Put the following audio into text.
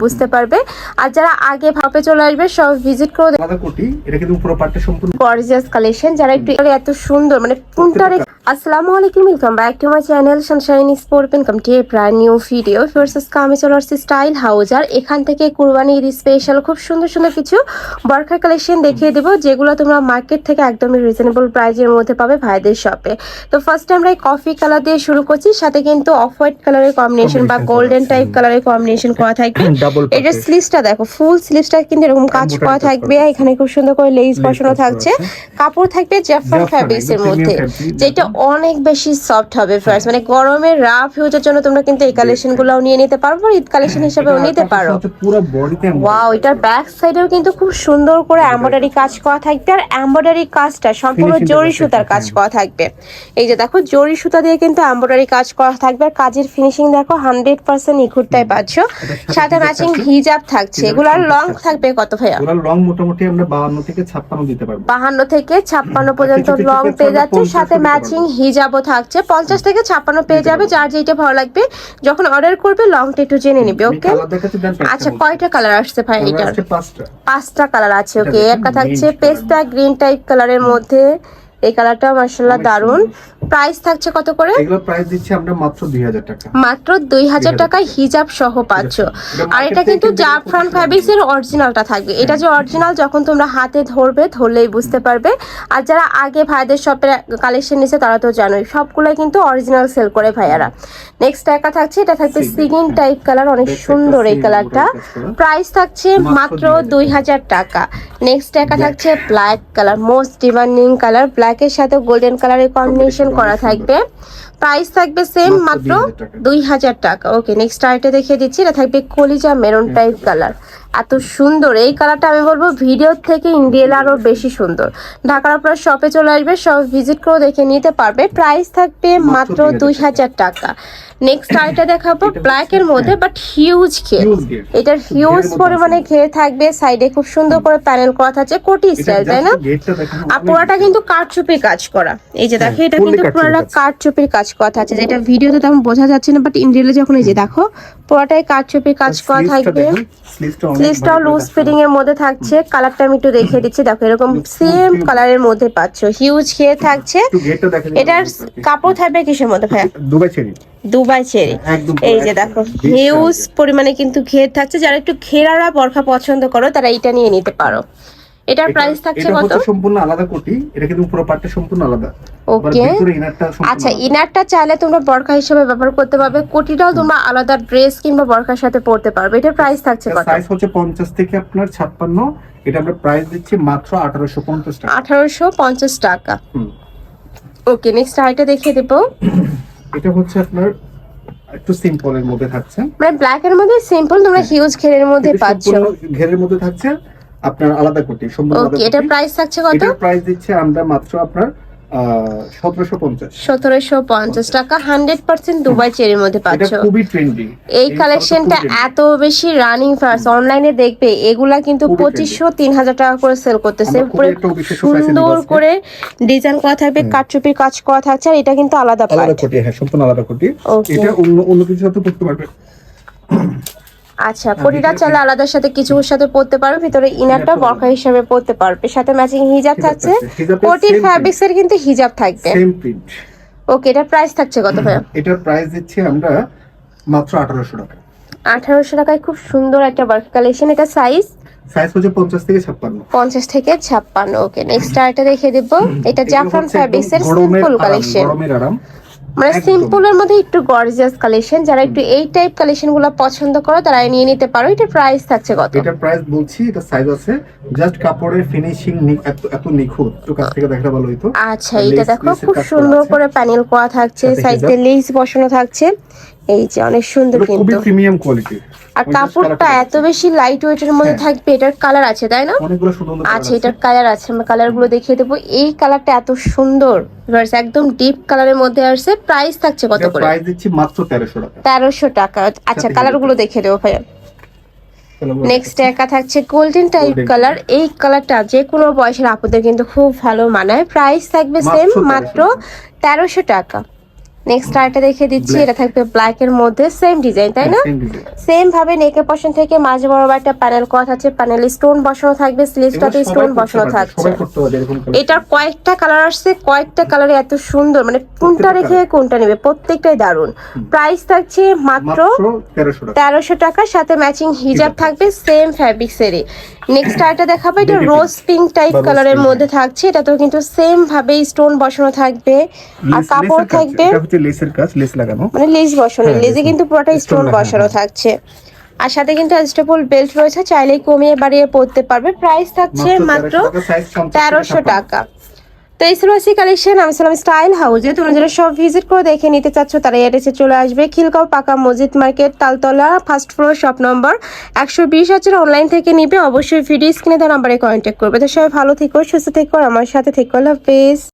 বুঝতে পারবে। আর যারা আগে ভাবে চলে আসবে সব ভিজিট করে আলাদা কোটি, এটা কিন্তু পুরো পাটটা সম্পূর্ণ গর্জিয়াস কালেকশন। যারা একটু এত সুন্দর মানে কোনটারে। আসসালামু আলাইকুম, welcome back to my channel Sunshine sport income two brand new video. First আমি চলে আসছি স্টাইল হাউস, আর এখান থেকে কুরবানি ঈদ স্পেশাল খুব সুন্দর সুন্দর কিছু বরখা কালেকশন দেখিয়ে দেবো, যেগুলো তোমরা মার্কেট থেকে একদমই রিজনেবল প্রাইসের মধ্যে পাবে ভাইদের শপে। তো ফার্স্ট আমরা এই কফি কালার দিয়ে শুরু করছি, সাথে কিন্তু অফ হোয়াইট কালারের কম্বিনেশন বা গোল্ডেন টাইপ কালারের কম্বিনেশন করা থাকবে। এটা স্লিভসটা দেখো, ফুল স্লিভসটা কিন্তু এরকম কাজ করা থাকবে, এখানে খুব সুন্দর করে লেস বসানো থাকছে। কাপড় থাকবে জাফরান ফ্যাব্রিক্স এর মধ্যে, যেটা অনেক বেশি সফট হবে ফার্স্ট, মানে গরমের রাফ ইউজের জন্য তোমরা কিন্তু এই কালেকশন গুলোও নিয়ে নিতে পারো, ঈদ কালেকশন হিসেবেও নিতে পারো। ওয়াও, এটার ব্যাক সাইডেও কিন্তু খুব সুন্দর করে এমব্রয়ডারি কাজ করা থাকবে, আর এমব্রয়ডারি কাজটা সম্পূর্ণ জরি সুতার কাজ করা থাকবে। এই যে দেখো, জরি সুতা দিয়ে কিন্তু এমব্রয়ডারি কাজ করা থাকবে, আর কাজের ফিনিশিং দেখো 100% নিখুঁতটাই পাচ্ছ। সাথে ম্যাচিং হিজাব থাকছে। এগুলার লং থাকবে কত ভাইয়া? এগুলোর লং মোটামুটি আমরা 52 থেকে 56 দিতে পারবো। 52 থেকে 56 পর্যন্ত লং পেয়ে যাচ্ছে, সাথে ম্যাচিং হিজাবও থাকছে। 50 থেকে 56 পেয়ে যাবে, যার যেটা ভালো লাগবে যখন অর্ডার করবে লংটা একটু জেনে নিবে। ওকে, আচ্ছা কয়টা কালার আসছে ভাই? এটার 5টা কালার আছে। ওকে, একটা থাকছে পেস্তা গ্রিন টাইপ কালারের মধ্যে, এই কালারটা মাশাআল্লাহ দারুন। প্রাইস থাকছে কত করে? এগুলো প্রাইস দিচ্ছি আমরা মাত্র 2000 টাকা। মাত্র 2000 টাকায় হিজাব সহ পাচ্ছ। আর এটা কিন্তু জাফরান ফ্যাব্রিক্স এর অরিজিনালটা থাকবে। এটা যে অরিজিনাল যখন তোমরা হাতে ধরলেই বুঝতে পারবে। আর যারা আগে ভাইদের শপের কালেকশন নিছে তারা তো জানোই, সবগুলাই কিন্তু অরিজিনাল সেল করে ভাইয়ারা। নেক্সট একটা থাকছে, এটা থাকবে সিগিন টাইপ কালার, অনেক সুন্দর এই কালারটা। প্রাইস থাকছে মাত্র 2000 টাকা। নেক্সট একটা থাকছে black colour, most demanding colour, ব্ল্যাকের সাথে গোল্ডেন কালারের কম্বিনেশন করা থাকবে। প্রাইস থাকবে সেম মাত্র 2000 টাকা। ওকে, নেক্সট আইটা দেখিয়ে দিচ্ছি, এটা থাকবে কলিজা মেরুন টাইপ কালার। এত সুন্দর এই কালারটা, আমি বলবো ভিডিও থেকে ইন রিয়েল আরো বেশি সুন্দর। ঢাকার আপনার শপে চলে আসবে, সব ভিজিট করে দেখে নিতে পারবে। প্রাইস থাকবে মাত্র 2000 টাকা। নেক্সট আইটা দেখাবো ব্ল্যাক এর মধ্যে, বাট হিউজ ঘের। এটার হিউজ পরিমাণে ঘের থাকবে, সাইডে খুব সুন্দর করে প্যানেল করা থাকছে, কোটি স্টাইল, তাই না? আর পুরোটা কিন্তু কারচুপির কাজ করা। এই যে দেখো, এটা কিন্তু পুরোটা কারচুপির কাজ করা থাকছে, যেটা ভিডিওতে তেমন বোঝা যাচ্ছে না, বাট ইন রিয়েলে যখন এই যে দেখো পুরোটাই কারচুপির কাজ করা থাকবে। স্লিভসটাও লুজ ফিটিং এর মধ্যে থাকছে। কালারটা আমি একটু দেখিয়ে দিচ্ছি, দেখো এরকম সেম কালারের মধ্যে পাচ্ছ, হিউজ ঘের থাকছে। এটার কাপড় থাকবে কিসের মধ্যে ভাইয়া? Dubai cherry. এই যে দেখো, হিউজ পরিমাণে কিন্তু ঘের থাকছে। যারা একটু ঘেরারা বরখা পছন্দ করো তারা এটা নিয়ে নিতে পারো। এটার প্রাইস থাকছে কত? এটা সম্পূর্ণ আলাদা কোটি, এটা কিন্তু পুরো পাটটা সম্পূর্ণ আলাদা। ওকে, আচ্ছা ইনারটা চাইলে তোমরা বরখা হিসেবে ব্যবহার করতে পারবে, কোটিটাও তোমরা আলাদা ড্রেস কিংবা বরখার সাথে পরতে পারবে। এটার প্রাইস থাকছে কত? সাইজ হচ্ছে 50 থেকে আপনার 56। এটা আমরা প্রাইস দিচ্ছি মাত্র 1850 টাকা। 1850 টাকা। ওকে, নেক্সট আইটা দেখিয়ে দেব। এটা হচ্ছে আপনার একটু সিম্পল এর মধ্যে থাকছে, মানে ব্ল্যাক এর মধ্যে সিম্পল, তোমরা হিউজ ঘেরের মধ্যে পাচ্ছ। ঘেরের মধ্যে থাকছে আপনার আলাদা কোটি সম্পূর্ণ আলাদা। ওকে, এটার প্রাইস থাকছে কত? এটার প্রাইস দিচ্ছে আমরা মাত্র আপনার 1750 টাকা। 100% দুবাই চেরির মধ্যে পাচ্ছ। এটা খুবই ট্রেন্ডি এই কালেকশনটা এত বেশি রানিং ফার্স্ট, অনলাইনে দেখবে এগুলা কিন্তু 2500-3000 টাকা করে সেল করতেছে। উপরে সুন্দর করে ডিজাইন করা থাকবে, কাটচুপির কাজ করা থাকছে, আর এটা কিন্তু আলাদা কোটি। হ্যাঁ, সম্পূর্ণ আলাদা কোটি। এটা অন্য কিছুর সাথে পড়তে পারবে। আচ্ছা, কোটিটা চাইলে আলাদার সাথে কিছুর সাথে পরতে পারবে, ভিতরে ইনারটা বরখা হিসেবে পরতে পারবে, সাথে ম্যাচিং হিজাব থাকছে। কোটির ফ্যাব্রিক্স এর কিন্তু হিজাব থাকবে, সেম প্রিন্ট। ওকে, এটার প্রাইস থাকছে কত ভাইয়া? এটার প্রাইস দিচ্ছি আমরা মাত্র 1800 টাকা। 1800 টাকায় খুব সুন্দর একটা বরখা কালেকশন। এটা সাইজ হচ্ছে 50 থেকে 56। 50 থেকে 56। ওকে, নেক্সট আরেকটা দেখিয়ে দেব। এটা জাফরান ফ্যাব্রিক্স এর সিম্পল কালেকশন, গরমের আরাম, মানে সিম্পলের মধ্যে একটু গর্জিয়াস কালেকশন। যারা একটু এই টাইপ কালেকশন গুলো পছন্দ করো তারা নিয়ে নিতে পারো। এটার প্রাইস থাকছে কত? এটার প্রাইস বলছি, এটা সাইজ আছে, জাস্ট কাপড়ের ফিনিশিং এত নিখুঁত, তো কাছ থেকে দেখা ভালো হইতো। আচ্ছা, এটা দেখো খুব সুন্দর করে প্যানেল করা থাকছে, সাইডে লেস বসানো থাকছে। এই যে অনেক সুন্দর, কিন্তু খুবই প্রিমিয়াম কোয়ালিটি। আর কাপড়টা এত বেশি লাইট ওয়েটের মধ্যে থাকবে। এটার কালার আছে তাই না? অনেকগুলো সুন্দর আচ্ছা, এটার কালার আছে, আমরা কালারগুলো দেখিয়ে দেবো। এই কালারটা এত সুন্দর, একদম ডিপ কালারের মধ্যে আসছে। প্রাইস থাকছে কত করে? প্রাইস দিচ্ছি মাত্র 1300 টাকা। 1300 টাকা। আচ্ছা, কালারগুলো দেখিয়ে দেবো ভাইয়া। নেক্সট একা থাকছে গোল্ডেন টাইপ কালার। এই কালারটা যে কোনো বয়সের আপুদের কিন্তু খুব ভালো মানায়। প্রাইস থাকবে সেম মাত্র 1300 টাকা। নেক্সট আরেকটা দেখে দিচ্ছি, এটা থাকবে ব্ল্যাক এর মধ্যে সেম ডিজাইন, তাই না? Same design। সেম ভাবে নেকের পশন থেকে মাঝে বরাবর একটা প্যানেল করা আছে, প্যানেলে স্টোন বসানো থাকবে, স্লিভসটাতে এগুলো স্টোন সবাই বসানো করতে পারবে, থাকছে। সবাই করতে পারবে এরকম করে। এটার কয়েকটা কালার আসছে, কয়েকটা কালারে এত সুন্দর, মানে কোনটা রেখে কোনটা নেবে, প্রত্যেকটাই দারুন। প্রাইস থাকছে মাত্র 1300 টাকা। 1300 টাকা, সাথে ম্যাচিং হিজাব থাকবে সেম ফ্যাব্রিক্সেরই। নেক্সট আরেকটা দেখাবো, এটা রোজ পিঙ্ক টাইপ কালারের মধ্যে থাকছে, এটা তো কিন্তু সেম ভাবে স্টোন বসানো থাকবে আর কাপড় থাকবে, এটা হচ্ছে লেসের কাজ, লেস লাগানো। মানে লেস বসানো, হ্যাঁ, লেসে কিন্তু পুরোটা stone স্টোন লাগানো, বসানো হ্যাঁ। থাকছে। আর সাথে কিন্তু অ্যাডজাস্টেবল বেল্ট রয়েছে, চাইলেই কমিয়ে বাড়িয়ে পরতে পারবে। প্রাইস থাকছে মাত্র 1300 টাকা। তো এই ছিল আজকে কালেকশন। আমি ছিলাম স্টাইল হাউসে, তোমরা যারা সব ভিজিট করে দেখে নিতে চাচ্ছ তারা এড্রেসে চলে আসবে, খিলগাঁও পাকা মসজিদ market, Taltala, first floor, shop number 120। আছে অনলাইন থেকে নিবে, অবশ্যই ভিডিও স্ক্রিনে দেওয়া নাম্বারে কন্ট্যাক্ট করবে। তো সবাই ভালো থেকো, সুস্থ থেকো, আর আমার সাথে থেকো। আল্লাহ হাফেজ।